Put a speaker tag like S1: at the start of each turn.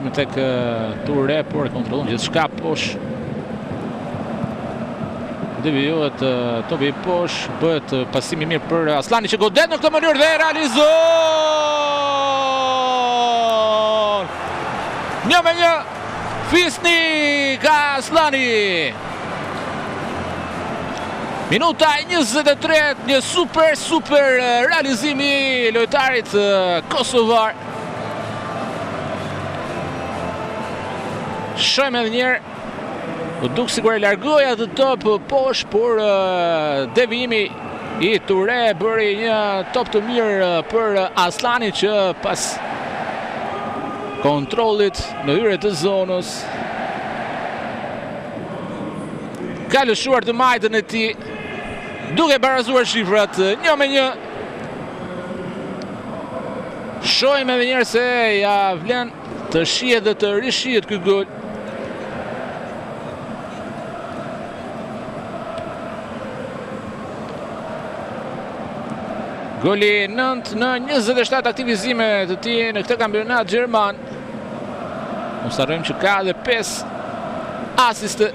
S1: kthehemi tek Ture, por e kontrollon gjithçka poshtë. Devijohet Tobi poshtë, bëhet pasimi mirë për Aslani që godet në këtë mënyrë dhe realizon! 1-1 Fisni ka Aslani. Minuta 23, një super realizimi i lojtarit kosovar. Shojmë edhe njerë, u duk sigur e largoj atë top poshtë, por devijimi i Ture bëri një top të mirë për Aslani që pas kontrollit në hyrje të zonës ka lëshuar të majtën e tij, duke barazuar shifrat 1-1. Shojmë edhe njerë se ja vlen të shihet dhe të rishihet ky gol. Goli 9 në 27 aktivizime të tij në këtë kampionat gjerman. Mos harrojmë që ka edhe 5 asiste.